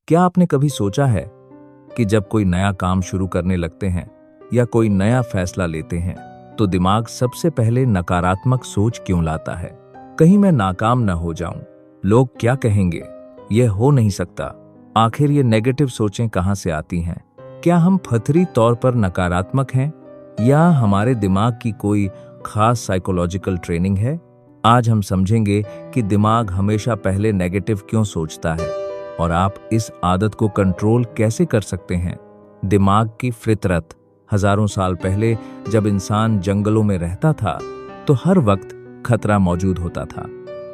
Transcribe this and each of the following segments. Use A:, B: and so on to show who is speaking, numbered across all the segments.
A: क्या आपने कभी सोचा है कि जब कोई नया काम शुरू करने लगते हैं या कोई नया फैसला लेते हैं तो दिमाग सबसे पहले नकारात्मक सोच क्यों लाता है? कहीं मैं नाकाम न हो जाऊं, लोग क्या कहेंगे, यह हो नहीं सकता। आखिर ये नेगेटिव सोचें कहां से आती हैं? क्या हम फतरी तौर पर नकारात्मक हैं या हमारे दिमाग की कोई खास साइकोलॉजिकल ट्रेनिंग है? आज हम समझेंगे कि दिमाग हमेशा पहले नेगेटिव क्यों सोचता है और आप इस आदत को कंट्रोल कैसे कर सकते हैं। दिमाग की फितरत हजारों साल पहले जब इंसान जंगलों में रहता था तो हर वक्त खतरा मौजूद होता था।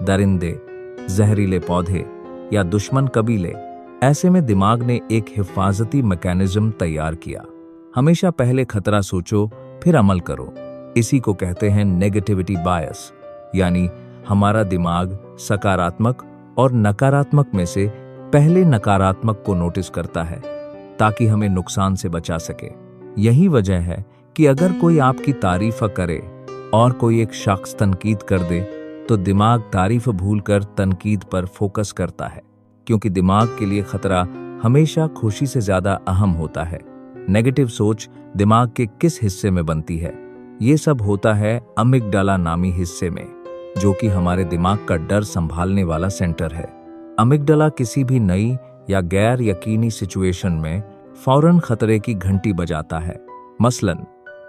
A: दरिंदे, जहरीले पौधे या दुश्मन कबीले। ऐसे में दिमाग ने एक हिफाजती मैकेनिज्म तैयार किया। हमेशा पहले खतरा सोचो फिर अमल करो। इसी को कहते हैं नेगेटिविटी बायस, यानी हमारा दिमाग सकारात्मक और नकारात्मक में से पहले नकारात्मक को नोटिस करता है ताकि हमें नुकसान से बचा सके। यही वजह है कि अगर कोई आपकी तारीफ करे और कोई एक शख्स तनकीद कर दे तो दिमाग तारीफ भूलकर तनकीद पर फोकस करता है, क्योंकि दिमाग के लिए खतरा हमेशा खुशी से ज्यादा अहम होता है। नेगेटिव सोच दिमाग के किस हिस्से में बनती है? ये सब होता है अमिगडाला नामी हिस्से में, जो कि हमारे दिमाग का डर संभालने वाला सेंटर है। अमिगडाला किसी भी नई या गैर यकीनी सिचुएशन में फौरन खतरे की घंटी बजाता है। मसलन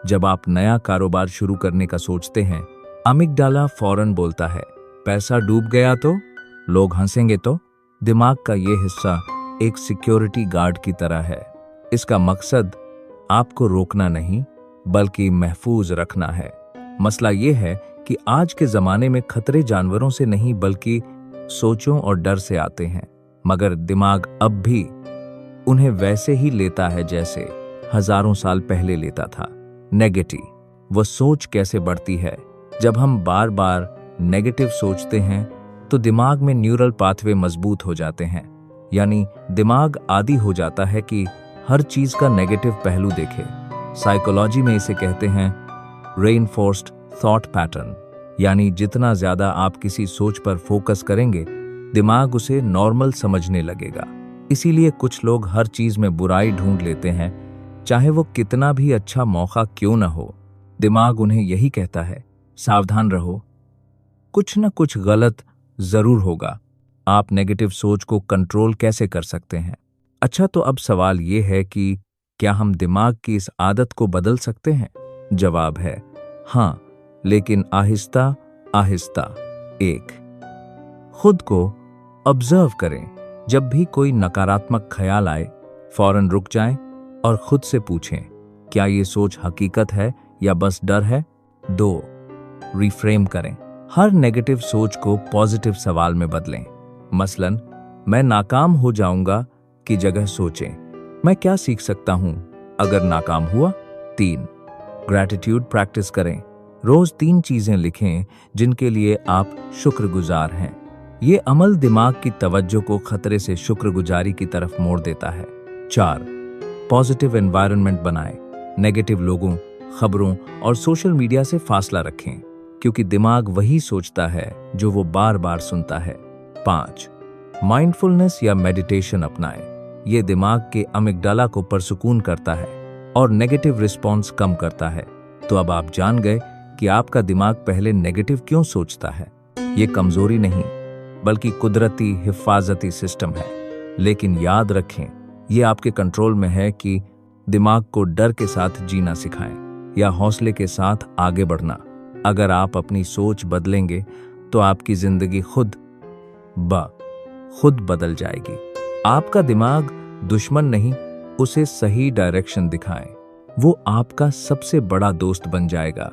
A: जब आप नया कारोबार शुरू करने का सोचते हैं, अमिगडाला फौरन बोलता है, पैसा डूब गया तो, लोग हंसेंगे तो। दिमाग का ये हिस्सा एक सिक्योरिटी गार्ड की तरह है। इसका मकसद आपको रोकना नहीं बल्कि महफूज रखना है। मसला ये है कि आज के जमाने में खतरे जानवरों से नहीं बल्कि सोचों और डर से आते हैं, मगर दिमाग अब भी उन्हें वैसे ही लेता है जैसे हजारों साल पहले लेता था। नेगेटिव वो सोच कैसे बढ़ती है? जब हम बार बार नेगेटिव सोचते हैं तो दिमाग में न्यूरल पाथवे मजबूत हो जाते हैं, यानी दिमाग आदी हो जाता है कि हर चीज का नेगेटिव पहलू देखे। साइकोलॉजी में इसे कहते हैं रेनफोर्स्ड थॉट पैटर्न, यानी जितना ज्यादा आप किसी सोच पर फोकस करेंगे दिमाग उसे नॉर्मल समझने लगेगा। इसीलिए कुछ लोग हर चीज में बुराई ढूंढ लेते हैं, चाहे वो कितना भी अच्छा मौका क्यों न हो। दिमाग उन्हें यही कहता है, सावधान रहो, कुछ न कुछ गलत जरूर होगा। आप नेगेटिव सोच को कंट्रोल कैसे कर सकते हैं? अच्छा, तो अब सवाल ये है कि क्या हम दिमाग की इस आदत को बदल सकते हैं? जवाब है हाँ, लेकिन आहिस्ता आहिस्ता। 1, खुद को ऑब्जर्व करें। जब भी कोई नकारात्मक ख्याल आए फौरन रुक जाएं और खुद से पूछें, क्या ये सोच हकीकत है या बस डर है? 2, रिफ्रेम करें। हर नेगेटिव सोच को पॉजिटिव सवाल में बदलें। मसलन, मैं नाकाम हो जाऊंगा की जगह सोचें, मैं क्या सीख सकता हूं अगर नाकाम हुआ? 3, ग्रैटिट्यूड प्रैक्टिस करें। रोज 3 चीजें लिखें जिनके लिए आप शुक्रगुजार हैं। ये अमल दिमाग की तवज्जो को खतरे से शुक्रगुजारी की तरफ मोड़ देता है। 4, पॉजिटिव एनवायरनमेंट बनाएं। नेगेटिव लोगों, खबरों और सोशल मीडिया से फासला रखें, क्योंकि दिमाग वही सोचता है जो वो बार बार सुनता है। 5, माइंडफुलनेस या मेडिटेशन अपनाएं। ये दिमाग के अमिगडाला को परसुकून करता है और नेगेटिव रिस्पॉन्स कम करता है। तो अब आप जान गए कि आपका दिमाग पहले नेगेटिव क्यों सोचता है। ये कमजोरी नहीं बल्कि कुदरती हिफाजती सिस्टम है। लेकिन याद रखें, ये आपके कंट्रोल में है कि दिमाग को डर के साथ जीना सिखाएं या हौसले के साथ आगे बढ़ना। अगर आप अपनी सोच बदलेंगे तो आपकी जिंदगी खुद बदल जाएगी। आपका दिमाग दुश्मन नहीं, उसे सही डायरेक्शन दिखाएं, वो आपका सबसे बड़ा दोस्त बन जाएगा।